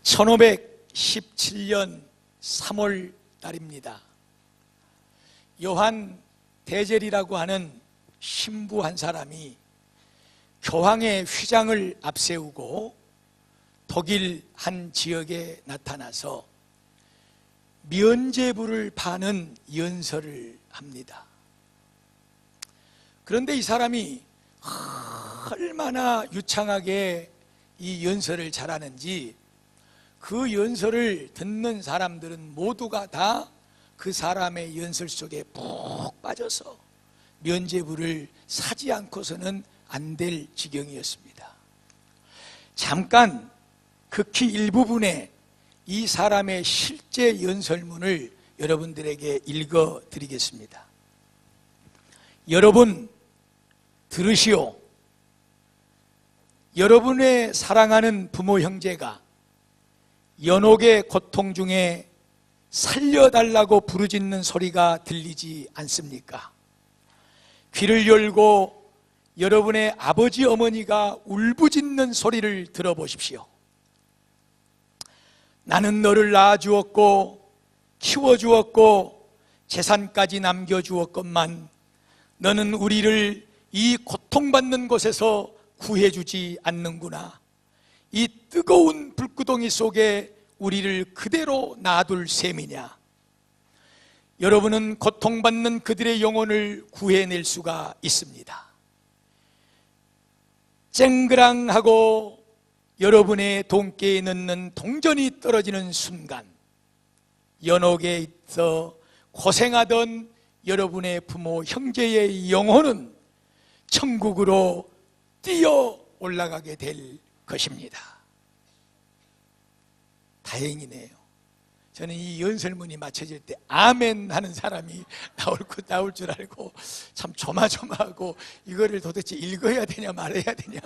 1517년 3월 달입니다. 요한 대젤이라고 하는 신부 한 사람이 교황의 휘장을 앞세우고 독일 한 지역에 나타나서 면죄부를 파는 연설을 합니다. 그런데 이 사람이 얼마나 유창하게 이 연설을 잘하는지 그 연설을 듣는 사람들은 모두가 다 그 사람의 연설 속에 푹 빠져서 면죄부를 사지 않고서는 안 될 지경이었습니다. 잠깐 극히 일부분의 이 사람의 실제 연설문을 여러분들에게 읽어 드리겠습니다. 여러분 들으시오. 여러분의 사랑하는 부모 형제가 연옥의 고통 중에 살려달라고 부르짖는 소리가 들리지 않습니까? 귀를 열고 여러분의 아버지 어머니가 울부짖는 소리를 들어보십시오. 나는 너를 낳아주었고 키워주었고 재산까지 남겨주었건만 너는 우리를 이 고통받는 곳에서 구해주지 않는구나. 이 뜨거운 불구덩이 속에 우리를 그대로 놔둘 셈이냐. 여러분은 고통받는 그들의 영혼을 구해낼 수가 있습니다. 쨍그랑하고 여러분의 돈깨에 넣는 동전이 떨어지는 순간 연옥에 있어 고생하던 여러분의 부모 형제의 영혼은 천국으로 뛰어 올라가게 될 것입니다. 다행이네요. 저는 이 연설문이 마쳐질 때 아멘 하는 사람이 나올 줄 알고 참 조마조마하고 이거를 도대체 읽어야 되냐 말아야 되냐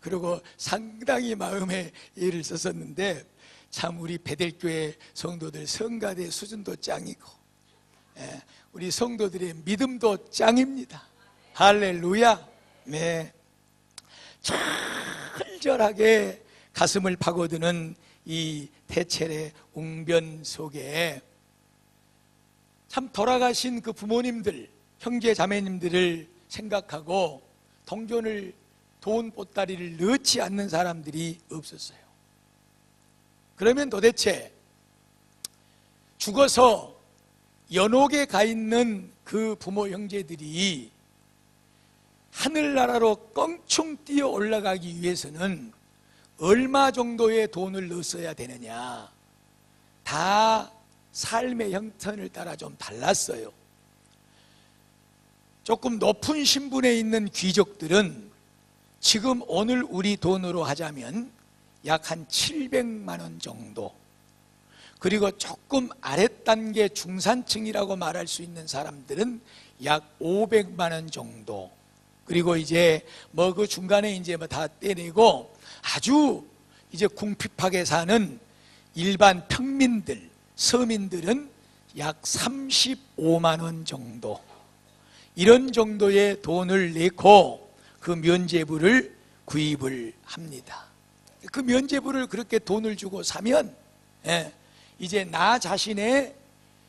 그리고 상당히 마음에 애를 썼었는데 참 우리 베델교회 성도들 성가대 수준도 짱이고 우리 성도들의 믿음도 짱입니다. 할렐루야. 네, 철저하게 가슴을 파고드는 이 태첼의 웅변 속에 참 돌아가신 그 부모님들, 형제 자매님들을 생각하고 동전을 돈 보따리를 넣지 않는 사람들이 없었어요. 그러면 도대체 죽어서 연옥에 가 있는 그 부모 형제들이 하늘나라로 껑충 뛰어 올라가기 위해서는 얼마 정도의 돈을 넣었어야 되느냐. 다 삶의 형편을 따라 좀 달랐어요. 조금 높은 신분에 있는 귀족들은 지금 오늘 우리 돈으로 하자면 약 한 700만 원 정도, 그리고 조금 아랫단계 중산층이라고 말할 수 있는 사람들은 약 500만 원 정도, 그리고 이제 뭐 그 중간에 이제 뭐 다 떼내고 아주 이제 궁핍하게 사는 일반 평민들, 서민들은 약 35만 원 정도, 이런 정도의 돈을 내고 그 면죄부를 구입을 합니다. 그 면죄부를 그렇게 돈을 주고 사면 이제 나 자신의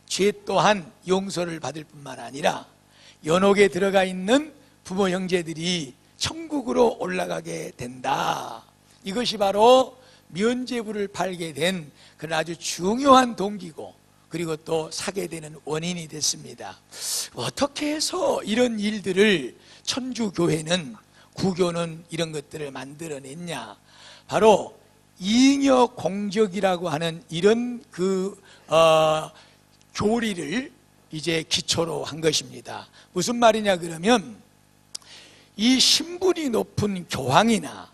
죄 또한 용서를 받을 뿐만 아니라 연옥에 들어가 있는 부모 형제들이 천국으로 올라가게 된다. 이것이 바로 면죄부를 팔게 된 그런 아주 중요한 동기고, 그리고 또 사게 되는 원인이 됐습니다. 어떻게 해서 이런 일들을 천주교회는, 구교는 이런 것들을 만들어냈냐? 바로 잉여 공적이라고 하는 이런 교리를 이제 기초로 한 것입니다. 무슨 말이냐 그러면 이 신분이 높은 교황이나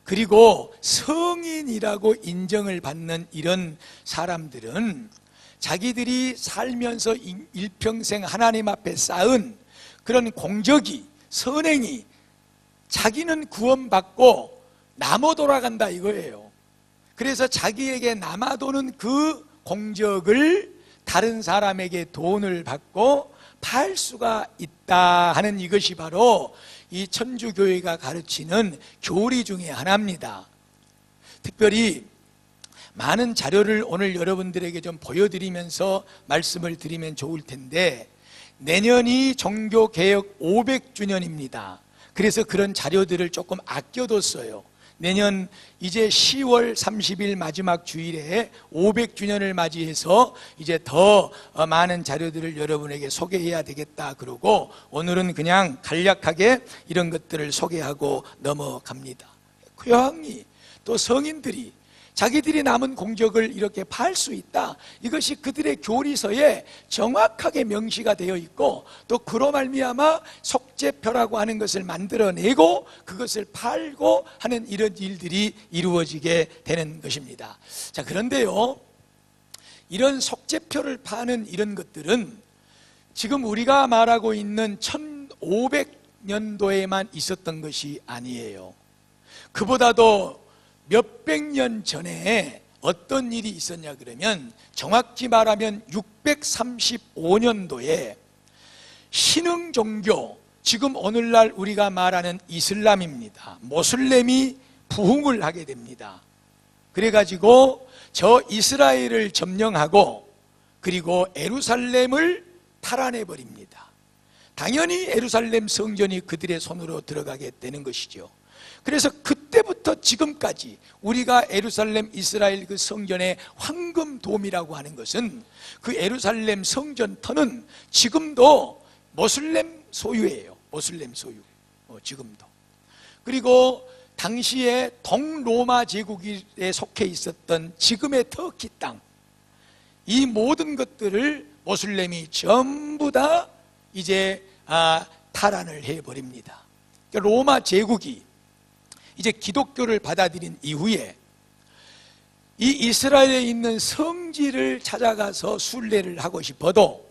그리고 성인이라고 인정을 받는 이런 사람들은 자기들이 살면서 일평생 하나님 앞에 쌓은 그런 공적이, 선행이 자기는 구원받고 남아 돌아간다 이거예요. 그래서 자기에게 남아도는 그 공적을 다른 사람에게 돈을 받고 팔 수가 있다 하는 이것이 바로 이 천주교회가 가르치는 교리 중에 하나입니다. 특별히 많은 자료를 오늘 여러분들에게 좀 보여드리면서 말씀을 드리면 좋을 텐데, 내년이 종교개혁 500주년입니다. 그래서 그런 자료들을 조금 아껴뒀어요. 내년 이제 10월 30일 마지막 주일에 500주년을 맞이해서 이제 더 많은 자료들을 여러분에게 소개해야 되겠다 그러고, 오늘은 그냥 간략하게 이런 것들을 소개하고 넘어갑니다. 교황이 또 성인들이 자기들이 남은 공적을 이렇게 파할 수 있다, 이것이 그들의 교리서에 정확하게 명시가 되어 있고, 또 그로 말미암아 속죄표라고 하는 것을 만들어내고 그것을 팔고 하는 이런 일들이 이루어지게 되는 것입니다. 자, 그런데요, 이런 속죄표를 파는 이런 것들은 지금 우리가 말하고 있는 1500년도에만 있었던 것이 아니에요. 그보다도 몇백 년 전에 어떤 일이 있었냐 그러면, 정확히 말하면 635년도에 신흥 종교, 지금 오늘날 우리가 말하는 이슬람입니다. 모슬렘이 부흥을 하게 됩니다. 그래가지고 저 이스라엘을 점령하고 그리고 예루살렘을 탈환해 버립니다. 당연히 예루살렘 성전이 그들의 손으로 들어가게 되는 것이죠. 그래서 그때부터 지금까지 우리가 예루살렘 이스라엘 그 성전의 황금돔이라고 하는 것은, 그 예루살렘 성전터는 지금도 모슬렘 소유예요. 모슬렘 소유, 지금도. 그리고 당시에 동로마 제국에 속해 있었던 지금의 터키 땅, 이 모든 것들을 모슬렘이 전부 다 이제 탈환을 해버립니다. 그러니까 로마 제국이 이제 기독교를 받아들인 이후에 이 이스라엘에 있는 성지를 찾아가서 순례를 하고 싶어도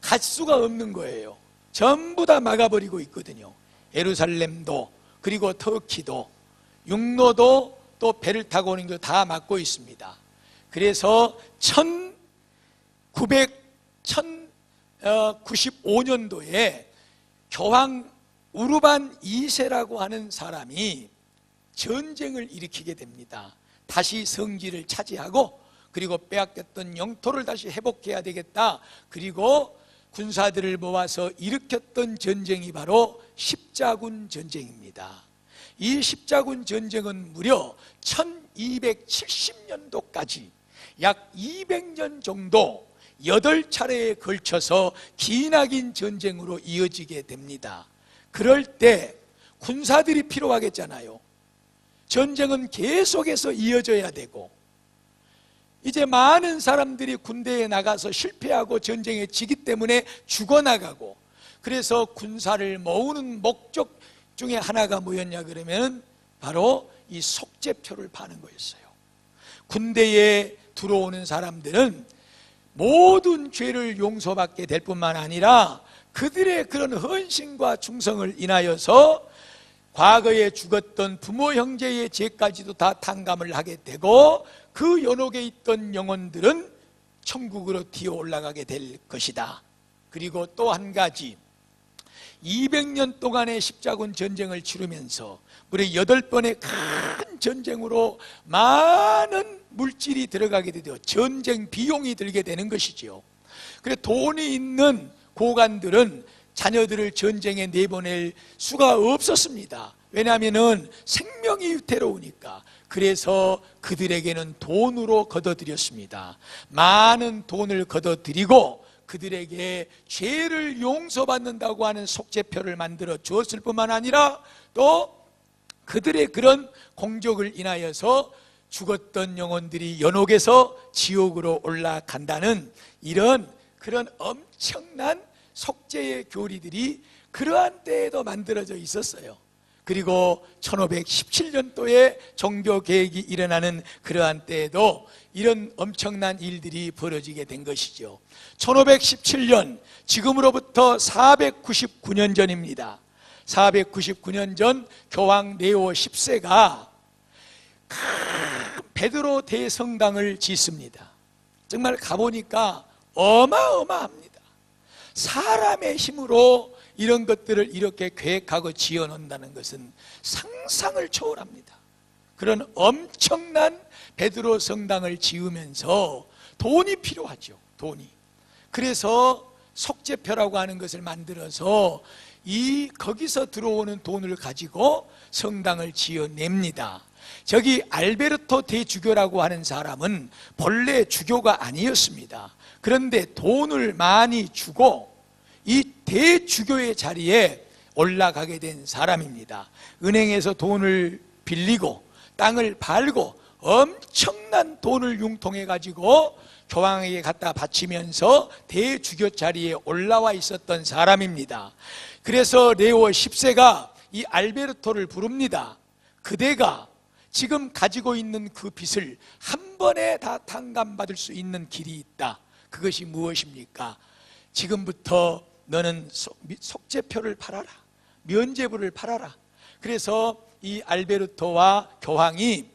갈 수가 없는 거예요. 전부 다 막아버리고 있거든요. 예루살렘도, 그리고 터키도, 육로도, 또 배를 타고 오는 거 다 막고 있습니다. 그래서 1095년도에 교황 우르반 2세라고 하는 사람이 전쟁을 일으키게 됩니다. 다시 성지를 차지하고 그리고 빼앗겼던 영토를 다시 회복해야 되겠다. 그리고 군사들을 모아서 일으켰던 전쟁이 바로 십자군 전쟁입니다. 이 십자군 전쟁은 무려 1270년도까지 약 200년 정도 8차례에 걸쳐서 기나긴 전쟁으로 이어지게 됩니다. 그럴 때 군사들이 필요하겠잖아요. 전쟁은 계속해서 이어져야 되고, 이제 많은 사람들이 군대에 나가서 실패하고 전쟁에 지기 때문에 죽어나가고, 그래서 군사를 모으는 목적 중에 하나가 뭐였냐 그러면 바로 이 속죄표를 파는 거였어요. 군대에 들어오는 사람들은 모든 죄를 용서받게 될 뿐만 아니라 그들의 그런 헌신과 충성을 인하여서 과거에 죽었던 부모 형제의 죄까지도 다 탕감을 하게 되고, 그 연옥에 있던 영혼들은 천국으로 튀어 올라가게 될 것이다. 그리고 또 한 가지, 200년 동안의 십자군 전쟁을 치르면서 무려 8번의 큰 전쟁으로 많은 물질이 들어가게 되죠. 전쟁 비용이 들게 되는 것이죠. 그래서 돈이 있는 고관들은 자녀들을 전쟁에 내보낼 수가 없었습니다. 왜냐하면 생명이 위태로우니까. 그래서 그들에게는 돈으로 걷어들였습니다. 많은 돈을 걷어들이고 그들에게 죄를 용서받는다고 하는 속죄표를 만들어 주었을 뿐만 아니라, 또 그들의 그런 공적을 인하여서 죽었던 영혼들이 연옥에서 지옥으로 올라간다는 이런 그런 엄청난 속죄의 교리들이 그러한 때에도 만들어져 있었어요. 그리고 1517년도에 종교개혁이 일어나는 그러한 때에도 이런 엄청난 일들이 벌어지게 된 것이죠. 1517년, 지금으로부터 499년 전입니다. 499년 전 교황 네오 10세가 큰 베드로 대성당을 짓습니다. 정말 가보니까 어마어마합니다. 사람의 힘으로 이런 것들을 이렇게 계획하고 지어놓는다는 것은 상상을 초월합니다. 그런 엄청난 베드로 성당을 지으면서 돈이 필요하죠. 돈이. 그래서 속죄표라고 하는 것을 만들어서 거기서 들어오는 돈을 가지고 성당을 지어냅니다. 저기 알베르토 대주교라고 하는 사람은 본래 주교가 아니었습니다. 그런데 돈을 많이 주고 이 대주교의 자리에 올라가게 된 사람입니다. 은행에서 돈을 빌리고 땅을 팔고 엄청난 돈을 융통해 가지고 교황에게 갖다 바치면서 대주교 자리에 올라와 있었던 사람입니다. 그래서 레오 10세가 이 알베르토를 부릅니다. 그대가 지금 가지고 있는 그 빚을 한 번에 다 탕감받을 수 있는 길이 있다. 그것이 무엇입니까? 지금부터 너는 속죄표를 팔아라. 면죄부를 팔아라. 그래서 이 알베르토와 교황이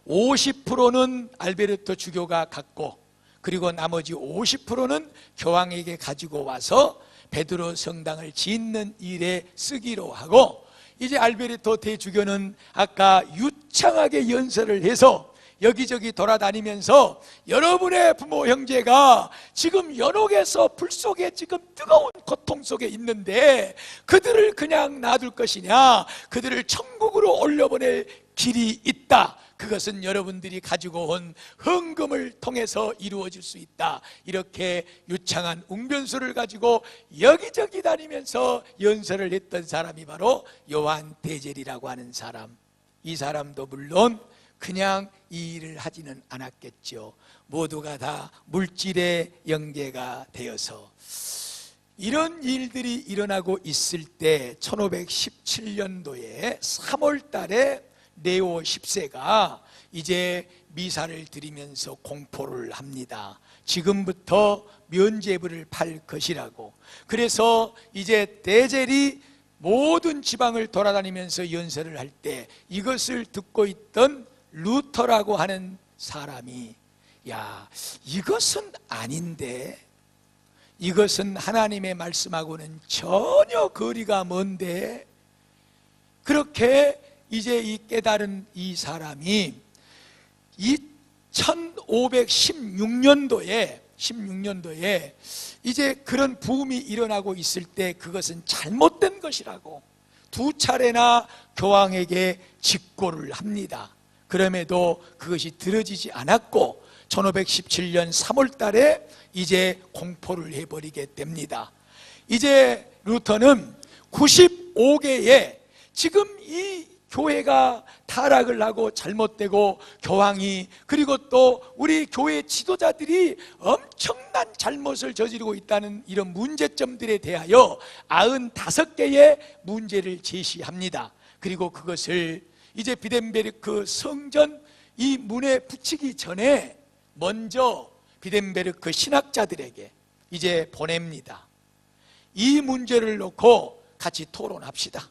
50%는 알베르토 주교가 갖고, 그리고 나머지 50%는 교황에게 가지고 와서 베드로 성당을 짓는 일에 쓰기로 하고, 이제 알베르토 대주교는 아까 유창하게 연설을 해서 여기저기 돌아다니면서 여러분의 부모 형제가 지금 연옥에서 불 속에 지금 뜨거운 고통 속에 있는데 그들을 그냥 놔둘 것이냐, 그들을 천국으로 올려보낼 길이 있다. 그것은 여러분들이 가지고 온 헌금을 통해서 이루어질 수 있다. 이렇게 유창한 웅변수를 가지고 여기저기 다니면서 연설을 했던 사람이 바로 요한 대제리라고 하는 사람. 이 사람도 물론 그냥 이 일을 하지는 않았겠죠. 모두가 다 물질의 연계가 되어서 이런 일들이 일어나고 있을 때 1517년도에 3월 달에 레오 10세가 이제 미사를 드리면서 공포를 합니다. 지금부터 면죄부를 팔 것이라고. 그래서 이제 대제리 모든 지방을 돌아다니면서 연설을 할 때 이것을 듣고 있던 루터라고 하는 사람이, 야, 이것은 아닌데, 이것은 하나님의 말씀하고는 전혀 거리가 먼데, 그렇게 이제 이 깨달은 이 사람이 1516년도에 이제 그런 부음이 일어나고 있을 때 그것은 잘못된 것이라고 두 차례나 교황에게 직고를 합니다. 그럼에도 그것이 들어지지 않았고 1517년 3월 달에 이제 공포를 해버리게 됩니다. 이제 루터는 95개의 지금 이 교회가 타락을 하고 잘못되고 교황이, 그리고 또 우리 교회 지도자들이 엄청난 잘못을 저지르고 있다는 이런 문제점들에 대하여 95개의 문제를 제시합니다. 그리고 그것을 이제 비덴베르크 성전 이 문에 붙이기 전에 먼저 비덴베르크 신학자들에게 이제 보냅니다. 이 문제를 놓고 같이 토론합시다.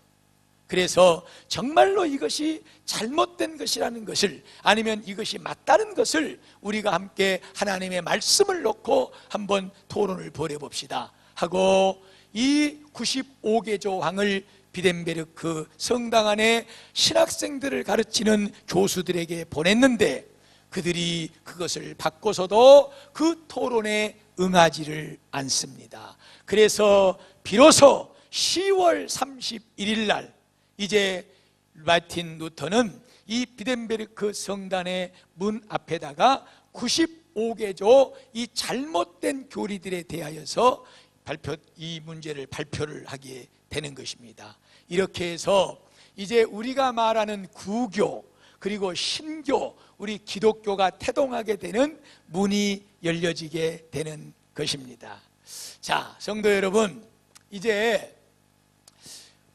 그래서 정말로 이것이 잘못된 것이라는 것을, 아니면 이것이 맞다는 것을 우리가 함께 하나님의 말씀을 놓고 한번 토론을 벌여봅시다 하고 이 95개 조항을 비덴베르크 성당 안에 신학생들을 가르치는 교수들에게 보냈는데 그들이 그것을 받고서도 그 토론에 응하지를 않습니다. 그래서 비로소 10월 31일 날 이제 마틴 루터는 이 비덴베르크 성단의 문 앞에다가 95개조 이 잘못된 교리들에 대하여서 이 문제를 발표를 하게 되는 것입니다. 이렇게 해서 이제 우리가 말하는 구교 그리고 신교, 우리 기독교가 태동하게 되는 문이 열려지게 되는 것입니다. 자, 성도 여러분, 이제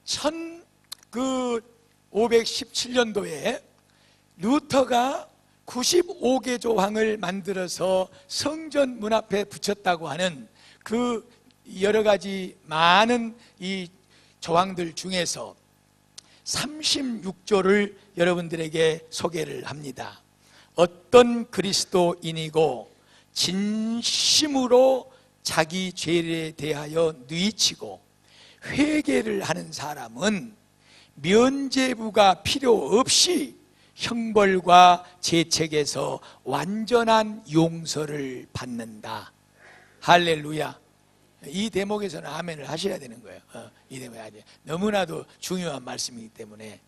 1517년도에 루터가 95개 조항을 만들어서 성전 문 앞에 붙였다고 하는 그 여러 가지 많은 이 조항들 중에서 36조를 여러분들에게 소개를 합니다. 어떤 그리스도인이고 진심으로 자기 죄에 대하여 뉘치고 회개를 하는 사람은 면죄부가 필요 없이 형벌과 재책에서 완전한 용서를 받는다. 할렐루야. 이 대목에서는 아멘을 하셔야 되는 거예요. 이 대목이 너무나도 중요한 말씀이기 때문에.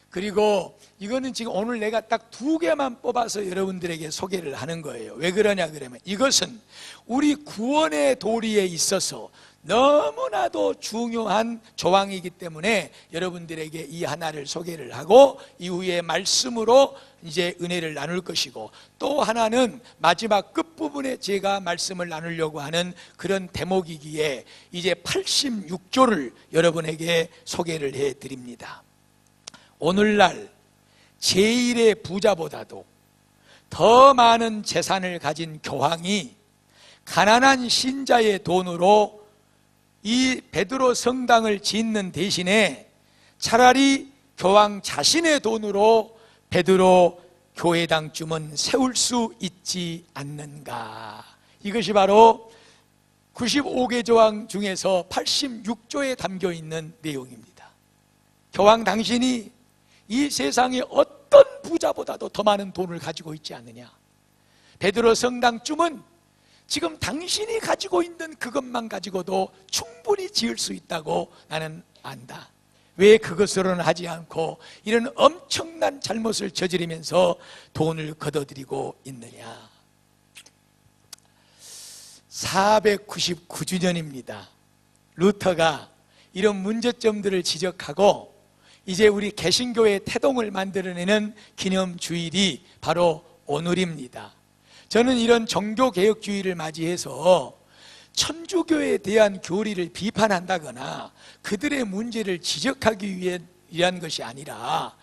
그리고 이거는 지금 오늘 내가 딱 2개만 뽑아서 여러분들에게 소개를 하는 거예요. 왜 그러냐 그러면 이것은 우리 구원의 도리에 있어서 너무나도 중요한 조항이기 때문에 여러분들에게 이 하나를 소개를 하고 이후에 말씀으로 이제 은혜를 나눌 것이고, 또 하나는 마지막 끝부분에 제가 말씀을 나누려고 하는 그런 대목이기에 이제 86조를 여러분에게 소개를 해 드립니다. 오늘날 제1의 부자보다도 더 많은 재산을 가진 교황이 가난한 신자의 돈으로 이 베드로 성당을 짓는 대신에 차라리 교황 자신의 돈으로 베드로 교회당쯤은 세울 수 있지 않는가. 이것이 바로 95개 조항 중에서 86조에 담겨 있는 내용입니다. 교황 당신이 이 세상에 어떤 부자보다도 더 많은 돈을 가지고 있지 않느냐. 베드로 성당쯤은 지금 당신이 가지고 있는 그것만 가지고도 충분히 지을 수 있다고 나는 안다. 왜 그것으로는 하지 않고 이런 엄청난 잘못을 저지르면서 돈을 걷어들이고 있느냐. 499주년입니다. 루터가 이런 문제점들을 지적하고 이제 우리 개신교의 태동을 만들어내는 기념주일이 바로 오늘입니다. 저는 이런 종교개혁주의를 맞이해서 천주교에 대한 교리를 비판한다거나 그들의 문제를 지적하기 위한 것이 아니라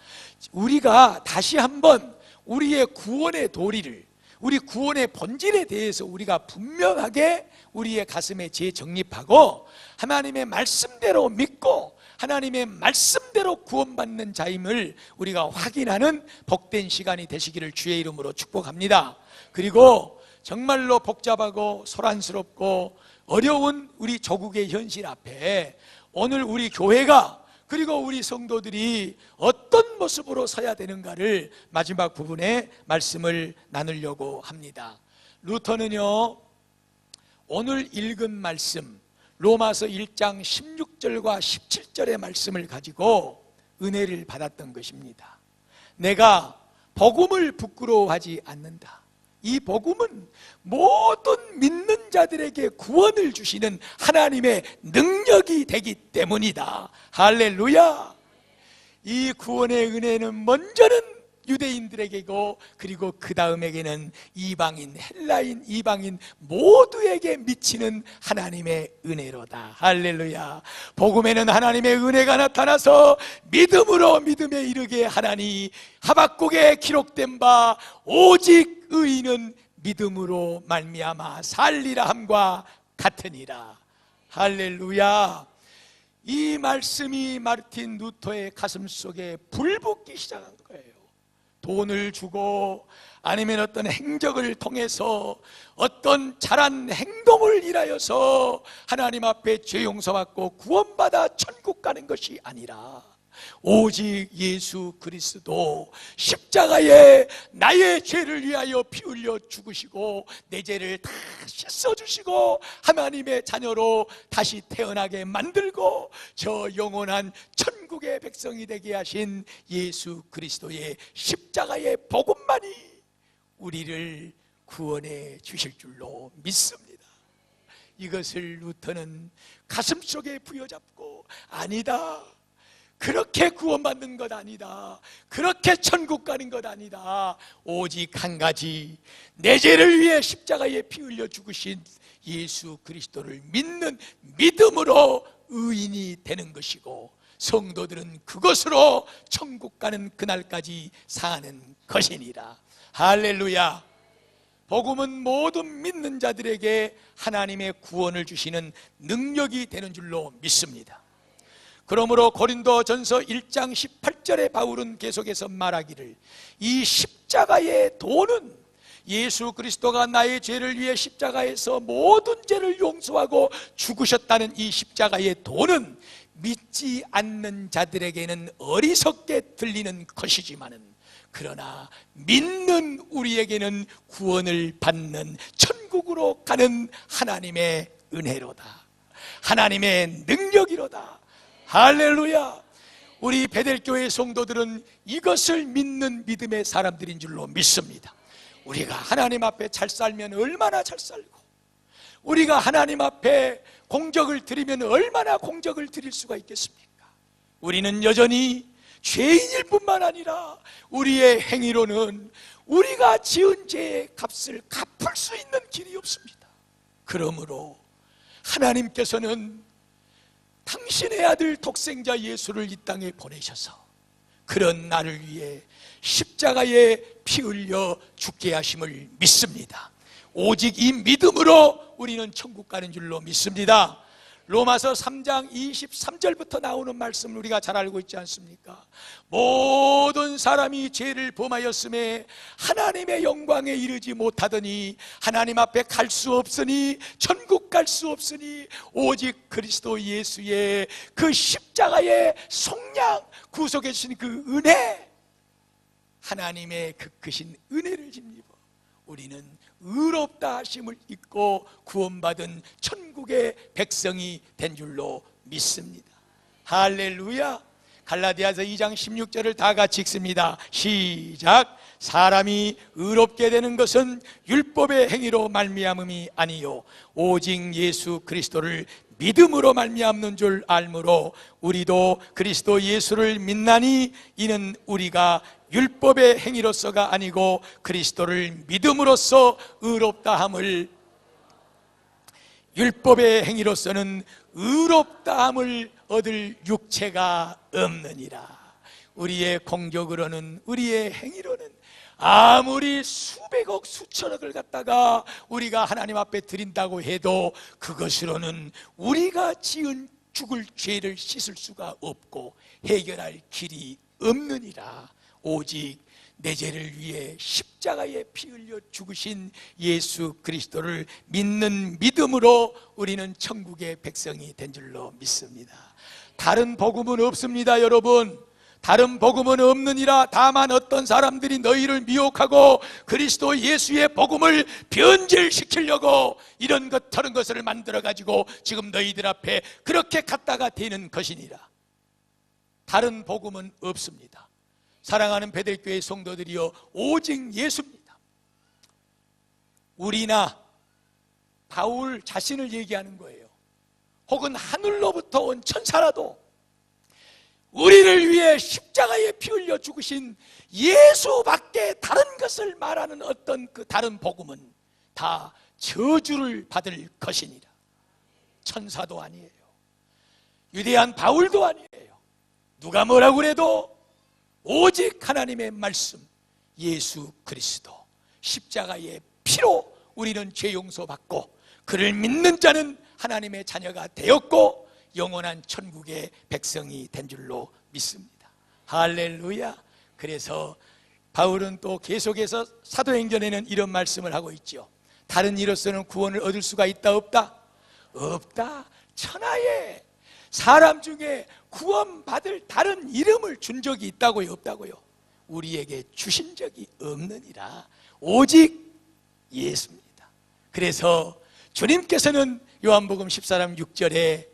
우리가 다시 한번 우리의 구원의 도리를, 우리 구원의 본질에 대해서 우리가 분명하게 우리의 가슴에 재정립하고 하나님의 말씀대로 믿고 하나님의 말씀대로 구원받는 자임을 우리가 확인하는 복된 시간이 되시기를 주의 이름으로 축복합니다. 그리고 정말로 복잡하고 소란스럽고 어려운 우리 조국의 현실 앞에 오늘 우리 교회가 그리고 우리 성도들이 어떤 모습으로 서야 되는가를 마지막 부분에 말씀을 나누려고 합니다. 루터는요, 오늘 읽은 말씀 로마서 1장 16절과 17절의 말씀을 가지고 은혜를 받았던 것입니다. 내가 복음을 부끄러워하지 않는다. 이 복음은 모든 믿는 자들에게 구원을 주시는 하나님의 능력이 되기 때문이다. 할렐루야. 이 구원의 은혜는 먼저는 유대인들에게고 그리고 그 다음에게는 이방인, 헬라인, 이방인 모두에게 미치는 하나님의 은혜로다. 할렐루야. 복음에는 하나님의 은혜가 나타나서 믿음으로 믿음에 이르게 하나니 하박국에 기록된 바 오직 의인은 믿음으로 말미암아 살리라 함과 같으니라. 할렐루야. 이 말씀이 마르틴 루터의 가슴 속에 불붙기 시작한 거예요. 돈을 주고 아니면 어떤 행적을 통해서 어떤 잘한 행동을 일하여서 하나님 앞에 죄 용서받고 구원받아 천국 가는 것이 아니라 오직 예수 그리스도 십자가에 나의 죄를 위하여 피 흘려 죽으시고 내 죄를 다 씻어주시고 하나님의 자녀로 다시 태어나게 만들고 저 영원한 천국의 백성이 되게 하신 예수 그리스도의 십자가의 복음만이 우리를 구원해 주실 줄로 믿습니다. 이것을 루터는 가슴속에 부여잡고 아니다, 그렇게 구원받는 것 아니다, 그렇게 천국 가는 것 아니다, 오직 한 가지, 내 죄를 위해 십자가에 피 흘려 죽으신 예수 그리스도를 믿는 믿음으로 의인이 되는 것이고 성도들은 그것으로 천국 가는 그날까지 사는 것이니라. 할렐루야. 복음은 모든 믿는 자들에게 하나님의 구원을 주시는 능력이 되는 줄로 믿습니다. 그러므로 고린도전서 1장 18절에 바울은 계속해서 말하기를 이 십자가의 도는 예수 그리스도가 나의 죄를 위해 십자가에서 모든 죄를 용서하고 죽으셨다는 이 십자가의 도는 믿지 않는 자들에게는 어리석게 들리는 것이지만은 그러나 믿는 우리에게는 구원을 받는 천국으로 가는 하나님의 은혜로다, 하나님의 능력이로다. 할렐루야. 우리 베델교회 성도들은 이것을 믿는 믿음의 사람들인 줄로 믿습니다. 우리가 하나님 앞에 잘 살면 얼마나 잘 살고, 우리가 하나님 앞에 공적을 드리면 얼마나 공적을 드릴 수가 있겠습니까? 우리는 여전히 죄인일 뿐만 아니라 우리의 행위로는 우리가 지은 죄의 값을 갚을 수 있는 길이 없습니다. 그러므로 하나님께서는 당신의 아들 독생자 예수를 이 땅에 보내셔서 그런 나를 위해 십자가에 피 흘려 죽게 하심을 믿습니다. 오직 이 믿음으로 우리는 천국 가는 줄로 믿습니다. 로마서 3장 23절부터 나오는 말씀을 우리가 잘 알고 있지 않습니까? 모든 사람이 죄를 범하였음에 하나님의 영광에 이르지 못하더니 하나님 앞에 갈 수 없으니, 천국 갈 수 없으니 오직 그리스도 예수의 그 십자가의 속량, 구속해 주신 그 은혜, 하나님의 그 크신 은혜를 힘입어 우리는 의롭다 하심을 입고 구원받은 천국의 백성이 된 줄로 믿습니다. 할렐루야. 갈라디아서 2장 16절을 다 같이 읽습니다. 시작. 사람이 의롭게 되는 것은 율법의 행위로 말미암음이 아니요 오직 예수 그리스도를 믿음으로 말미암는 줄 알므로 우리도 그리스도 예수를 믿나니 이는 우리가 율법의 행위로서가 아니고 그리스도를 믿음으로써 의롭다함을, 율법의 행위로서는 의롭다함을 얻을 육체가 없느니라. 우리의 공격으로는, 우리의 행위로는 아무리 수백억 수천억을 갖다가 우리가 하나님 앞에 드린다고 해도 그것으로는 우리가 지은 죽을 죄를 씻을 수가 없고 해결할 길이 없느니라. 오직 내 죄를 위해 십자가에 피 흘려 죽으신 예수 그리스도를 믿는 믿음으로 우리는 천국의 백성이 된 줄로 믿습니다. 다른 복음은 없습니다, 여러분. 다른 복음은 없느니라. 다만 어떤 사람들이 너희를 미혹하고 그리스도 예수의 복음을 변질시키려고 이런 것 저런 것을 만들어가지고 지금 너희들 앞에 그렇게 갖다가 대는 것이니라. 다른 복음은 없습니다. 사랑하는 베델교회 성도들이여, 오직 예수입니다. 우리나 바울 자신을 얘기하는 거예요. 혹은 하늘로부터 온 천사라도 우리를 위해 십자가에 피 흘려 죽으신 예수밖에 다른 것을 말하는 어떤 그 다른 복음은 다 저주를 받을 것이니라. 천사도 아니에요, 위대한 바울도 아니에요. 누가 뭐라고 그래도 오직 하나님의 말씀, 예수 그리스도 십자가의 피로 우리는 죄 용서받고 그를 믿는 자는 하나님의 자녀가 되었고 영원한 천국의 백성이 된 줄로 믿습니다. 할렐루야. 그래서 바울은 또 계속해서 사도행전에는 이런 말씀을 하고 있죠. 다른 이로서는 구원을 얻을 수가 있다 없다? 없다. 천하에 사람 중에 구원받을 다른 이름을 준 적이 있다고요, 없다고요? 우리에게 주신 적이 없느니라. 오직 예수입니다. 그래서 주님께서는 요한복음 14장 6절에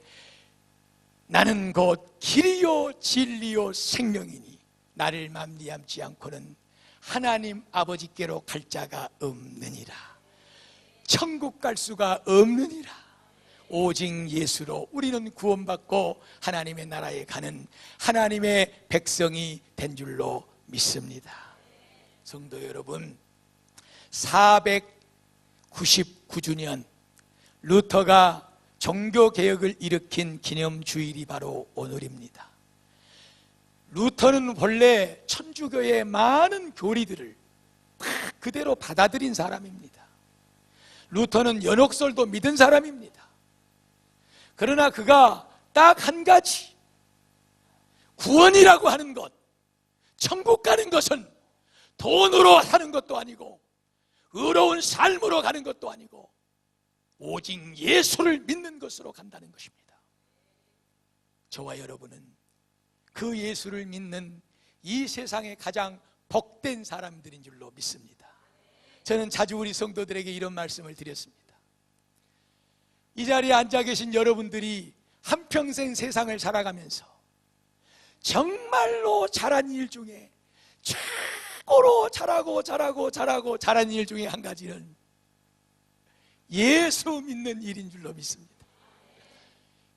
나는 곧 길이요 진리요 생명이니 나를 맘리함지 않고는 하나님 아버지께로 갈 자가 없느니라. 천국 갈 수가 없느니라. 오직 예수로 우리는 구원받고 하나님의 나라에 가는 하나님의 백성이 된 줄로 믿습니다. 성도 여러분, 499주년 루터가 종교개혁을 일으킨 기념주일이 바로 오늘입니다. 루터는 본래 천주교의 많은 교리들을 그대로 받아들인 사람입니다. 루터는 연옥설도 믿은 사람입니다. 그러나 그가 딱 한 가지, 구원이라고 하는 것, 천국 가는 것은 돈으로 사는 것도 아니고 의로운 삶으로 가는 것도 아니고 오직 예수를 믿는 것으로 간다는 것입니다. 저와 여러분은 그 예수를 믿는 이 세상의 가장 복된 사람들인 줄로 믿습니다. 저는 자주 우리 성도들에게 이런 말씀을 드렸습니다. 이 자리에 앉아 계신 여러분들이 한평생 세상을 살아가면서 정말로 잘한 일 중에 최고로 잘한 일 중에 한 가지는 예수 믿는 일인 줄로 믿습니다.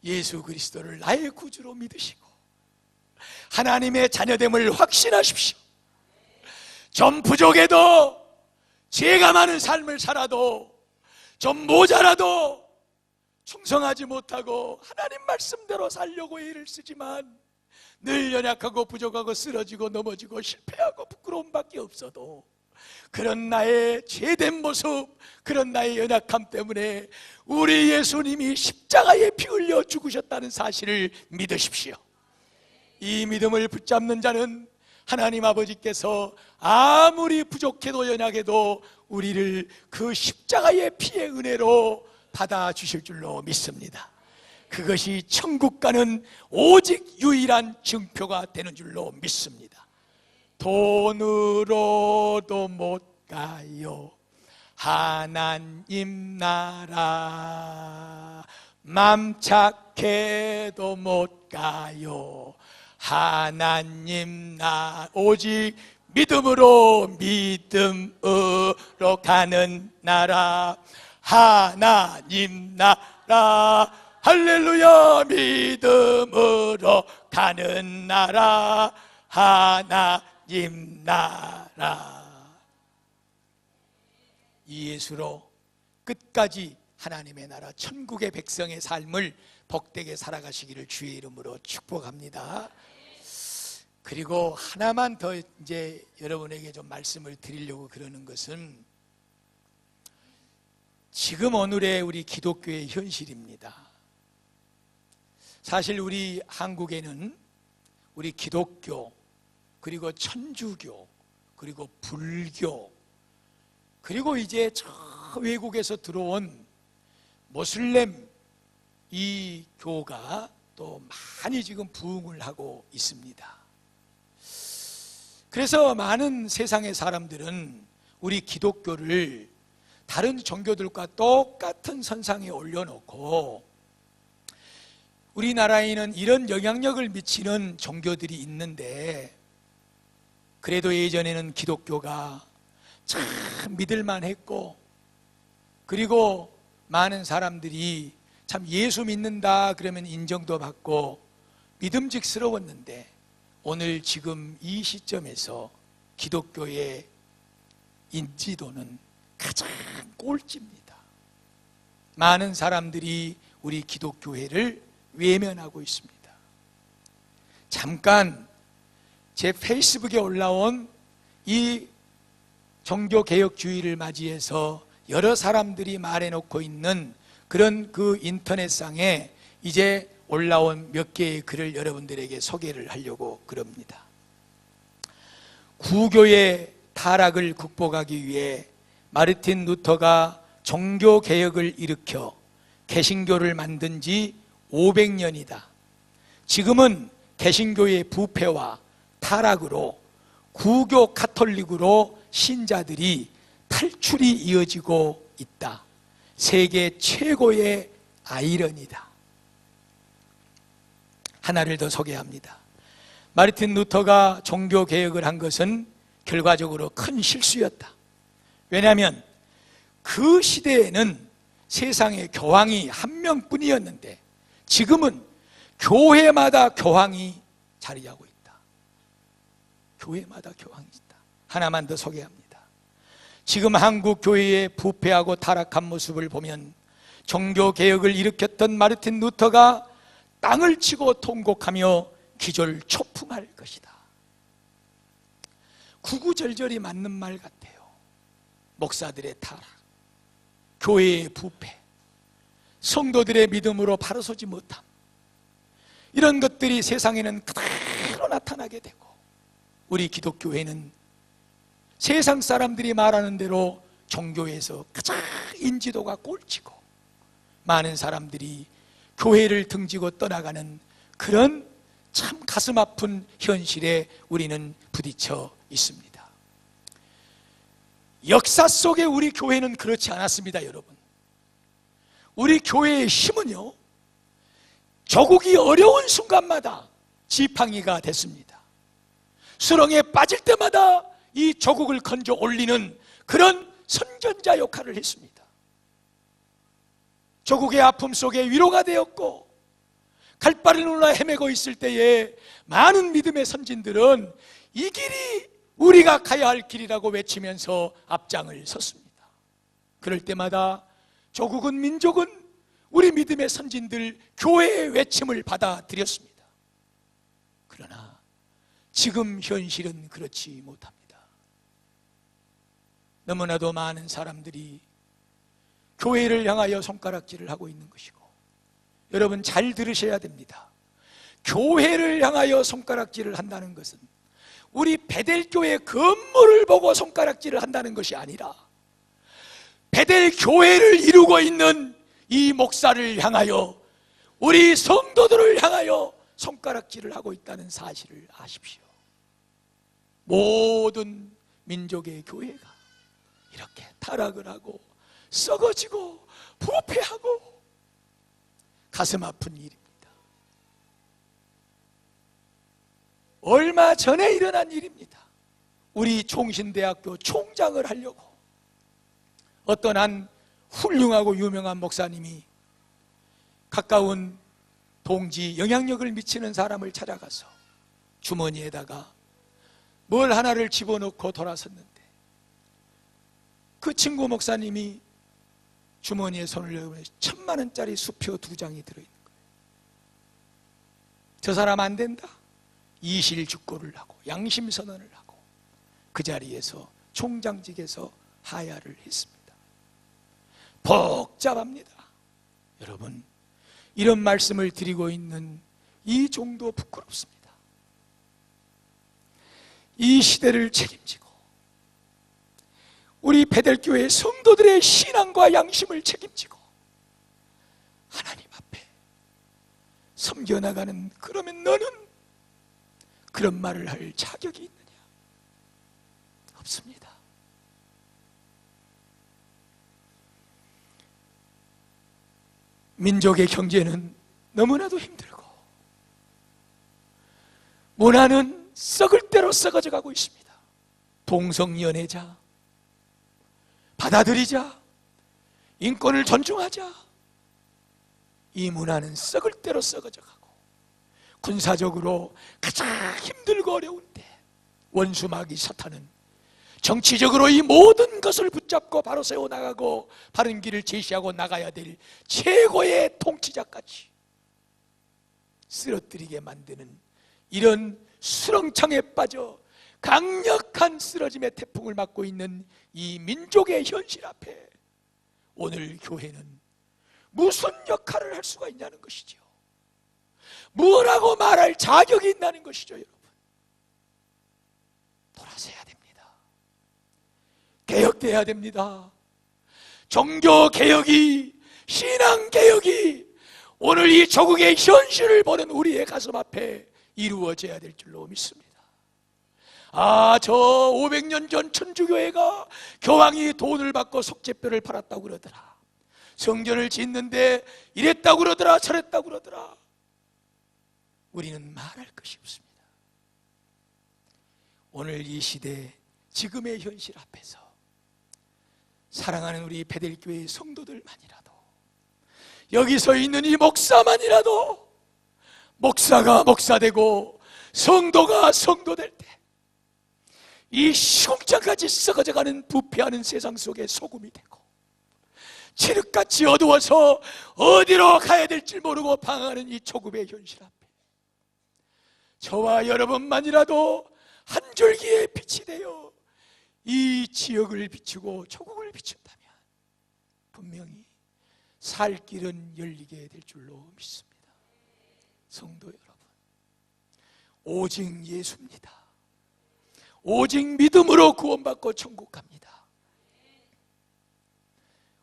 예수 그리스도를 나의 구주로 믿으시고 하나님의 자녀됨을 확신하십시오. 좀 부족해도, 죄가 많은 삶을 살아도, 좀 모자라도 충성하지 못하고 하나님 말씀대로 살려고 애를 쓰지만 늘 연약하고 부족하고 쓰러지고 넘어지고 실패하고 부끄러움밖에 없어도 그런 나의 죄된 모습, 그런 나의 연약함 때문에 우리 예수님이 십자가에 피 흘려 죽으셨다는 사실을 믿으십시오. 이 믿음을 붙잡는 자는 하나님 아버지께서 아무리 부족해도 연약해도 우리를 그 십자가의 피의 은혜로 받아주실 줄로 믿습니다. 그것이 천국 가는 오직 유일한 증표가 되는 줄로 믿습니다. 돈으로도 못 가요 하나님 나라, 맘 착해도 못 가요 하나님 나라, 오직 믿음으로 가는 나라, 하나님 나라, 할렐루야. 믿음으로 가는 나라, 하나님 나라. 이 예수로 끝까지 하나님의 나라, 천국의 백성의 삶을 복되게 살아가시기를 주의 이름으로 축복합니다. 그리고 하나만 더 이제 여러분에게 좀 말씀을 드리려고 그러는 것은 지금 오늘의 우리 기독교의 현실입니다. 사실 우리 한국에는 우리 기독교, 그리고 천주교, 그리고 불교, 그리고 이제 저 외국에서 들어온 모슬렘 이 교가 또 많이 지금 부흥을 하고 있습니다. 그래서 많은 세상의 사람들은 우리 기독교를 다른 종교들과 똑같은 선상에 올려놓고 우리나라에는 이런 영향력을 미치는 종교들이 있는데 그래도 예전에는 기독교가 참 믿을만 했고 그리고 많은 사람들이 참 예수 믿는다 그러면 인정도 받고 믿음직스러웠는데 오늘 지금 이 시점에서 기독교의 인지도는 가장 꼴찌입니다. 많은 사람들이 우리 기독교회를 외면하고 있습니다. 잠깐 제 페이스북에 올라온 이 종교개혁주의를 맞이해서 여러 사람들이 말해놓고 있는 그런 그 인터넷상에 이제 올라온 몇 개의 글을 여러분들에게 소개를 하려고 그럽니다. 구교의 타락을 극복하기 위해 마르틴 루터가 종교개혁을 일으켜 개신교를 만든 지 500년이다. 지금은 개신교의 부패와 타락으로 구교 가톨릭으로 신자들이 탈출이 이어지고 있다. 세계 최고의 아이러니다. 하나를 더 소개합니다. 마르틴 루터가 종교개혁을 한 것은 결과적으로 큰 실수였다. 왜냐하면 그 시대에는 세상에 교황이 한 명뿐이었는데 지금은 교회마다 교황이 자리하고 있다. 교회마다 교황이 있다. 하나만 더 소개합니다. 지금 한국 교회의 부패하고 타락한 모습을 보면 종교개혁을 일으켰던 마르틴 루터가 땅을 치고 통곡하며 기절초풍할 것이다. 구구절절이 맞는 말 같아요. 목사들의 타락, 교회의 부패, 성도들의 믿음으로 바로 서지 못함, 이런 것들이 세상에는 그대로 나타나게 되고 우리 기독교회는 세상 사람들이 말하는 대로 종교에서 가장 인지도가 꼴찌고 많은 사람들이 교회를 등지고 떠나가는 그런 참 가슴 아픈 현실에 우리는 부딪혀 있습니다. 역사 속에 우리 교회는 그렇지 않았습니다, 여러분. 우리 교회의 힘은요, 조국이 어려운 순간마다 지팡이가 됐습니다. 수렁에 빠질 때마다 이 조국을 건져 올리는 그런 선전자 역할을 했습니다. 조국의 아픔 속에 위로가 되었고, 갈바를 눌러 헤매고 있을 때에 많은 믿음의 선진들은 이 길이 우리가 가야 할 길이라고 외치면서 앞장을 섰습니다. 그럴 때마다 조국은, 민족은 우리 믿음의 선진들, 교회의 외침을 받아들였습니다. 그러나 지금 현실은 그렇지 못합니다. 너무나도 많은 사람들이 교회를 향하여 손가락질을 하고 있는 것이고, 여러분 잘 들으셔야 됩니다. 교회를 향하여 손가락질을 한다는 것은 우리 베델교회 건물을 보고 손가락질을 한다는 것이 아니라 베델교회를 이루고 있는 이 목사를 향하여, 우리 성도들을 향하여 손가락질을 하고 있다는 사실을 아십시오. 모든 민족의 교회가 이렇게 타락을 하고 썩어지고 부패하고 가슴 아픈 일입니다. 얼마 전에 일어난 일입니다. 우리 총신대학교 총장을 하려고 어떤 한 훌륭하고 유명한 목사님이 가까운 동지, 영향력을 미치는 사람을 찾아가서 주머니에다가 뭘 하나를 집어넣고 돌아섰는데, 그 친구 목사님이 주머니에 손을 넣으면 1,000만 원짜리 수표 2장이 들어있는 거예요. 저 사람 안 된다, 이실직고를 하고 양심선언을 하고 그 자리에서 총장직에서 하야를 했습니다. 복잡합니다. 여러분, 이런 말씀을 드리고 있는 이 정도 부끄럽습니다. 이 시대를 책임지고 우리 베델교회 성도들의 신앙과 양심을 책임지고 하나님 앞에 섬겨나가는, 그러면 너는 그런 말을 할 자격이 있느냐? 없습니다. 민족의 경제는 너무나도 힘들고 문화는 썩을 대로 썩어져 가고 있습니다. 동성연애자, 받아들이자, 인권을 존중하자, 이 문화는 썩을 대로 썩어져 가고, 군사적으로 가장 힘들고 어려울 때 원수마귀 사탄은 정치적으로 이 모든 것을 붙잡고 바로 세워나가고 바른 길을 제시하고 나가야 될 최고의 통치자까지 쓰러뜨리게 만드는 이런 수렁창에 빠져 강력한 쓰러짐의 태풍을 맞고 있는 이 민족의 현실 앞에 오늘 교회는 무슨 역할을 할 수가 있냐는 것이죠. 뭐라고 말할 자격이 있다는 것이죠. 여러분, 돌아서야 됩니다. 개혁돼야 됩니다. 종교개혁이, 신앙개혁이 오늘 이 조국의 현실을 보는 우리의 가슴 앞에 이루어져야 될 줄로 믿습니다. 저 500년 전 천주교회가 교황이 돈을 받고 속죄뼈를 팔았다고 그러더라, 성전을 짓는데 이랬다고 그러더라, 저랬다고 그러더라. 우리는 말할 것이 없습니다. 오늘 이 시대, 지금의 현실 앞에서 사랑하는 우리 베델교회의 성도들만이라도, 여기 서 있는 이 목사만이라도 목사가 목사되고 성도가 성도될 때 이 시궁창까지 썩어져가는 부패하는 세상 속에 소금이 되고 칠흑같이 어두워서 어디로 가야 될지 모르고 방황하는 이 초급의 현실 앞에 저와 여러분만이라도 한 줄기의 빛이 되어 이 지역을 비추고 조국을 비춘다면 분명히 살 길은 열리게 될 줄로 믿습니다. 성도 여러분, 오직 예수입니다. 오직 믿음으로 구원받고 천국 갑니다.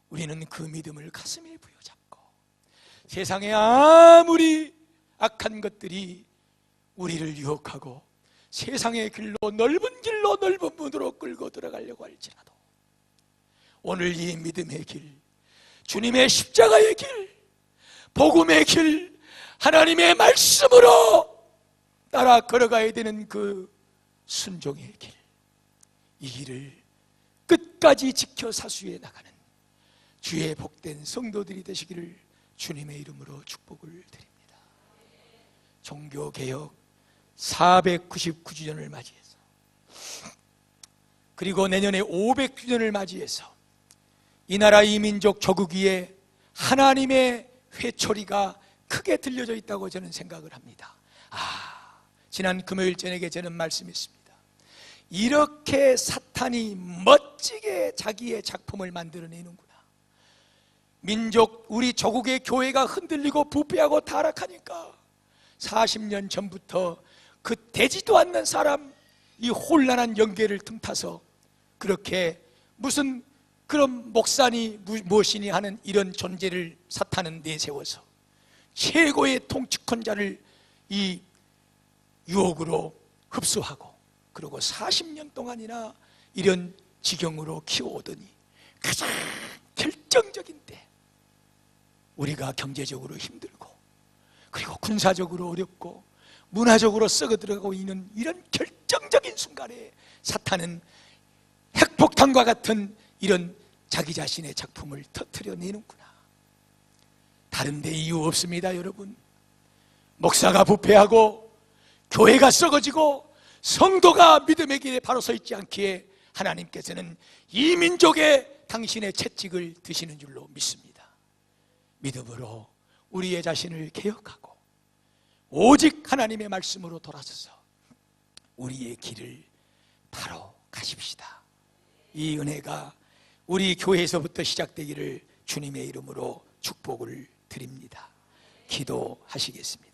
우리는 그 믿음을 가슴에 부여잡고 세상에 아무리 악한 것들이 우리를 유혹하고 세상의 길로, 넓은 길로, 넓은 문으로 끌고 들어가려고 할지라도 오늘 이 믿음의 길, 주님의 십자가의 길, 복음의 길, 하나님의 말씀으로 따라 걸어가야 되는 그 순종의 길, 이 길을 끝까지 지켜 사수해 나가는 주의 복된 성도들이 되시기를 주님의 이름으로 축복을 드립니다. 종교개혁 499주년을 맞이해서, 그리고 내년에 500주년을 맞이해서 이 나라 이 민족 조국 위에 하나님의 회초리가 크게 들려져 있다고 저는 생각을 합니다. 지난 금요일 저녁에 저는 말씀했습니다. 이렇게 사탄이 멋지게 자기의 작품을 만들어내는구나. 민족, 우리 조국의 교회가 흔들리고 부패하고 타락하니까 40년 전부터 그 되지도 않는 사람, 이 혼란한 연계를 틈타서 그렇게 무슨 그런 목사니 무엇이니 하는 이런 존재를 사탄은 내세워서 최고의 통치권자를 이 유혹으로 흡수하고, 그리고 40년 동안이나 이런 지경으로 키워오더니 가장 결정적인 때 우리가 경제적으로 힘들고, 그리고 군사적으로 어렵고, 문화적으로 썩어들어가고 있는 이런 결정적인 순간에 사탄은 핵폭탄과 같은 이런 자기 자신의 작품을 터뜨려내는구나. 다른 데 이유 없습니다. 여러분, 목사가 부패하고 교회가 썩어지고 성도가 믿음의 길에 바로 서 있지 않기에 하나님께서는 이 민족에 당신의 채찍을 드시는 줄로 믿습니다. 믿음으로 우리의 자신을 개혁하고 오직 하나님의 말씀으로 돌아서서 우리의 길을 바로 가십시다. 이 은혜가 우리 교회에서부터 시작되기를 주님의 이름으로 축복을 드립니다. 기도하시겠습니다.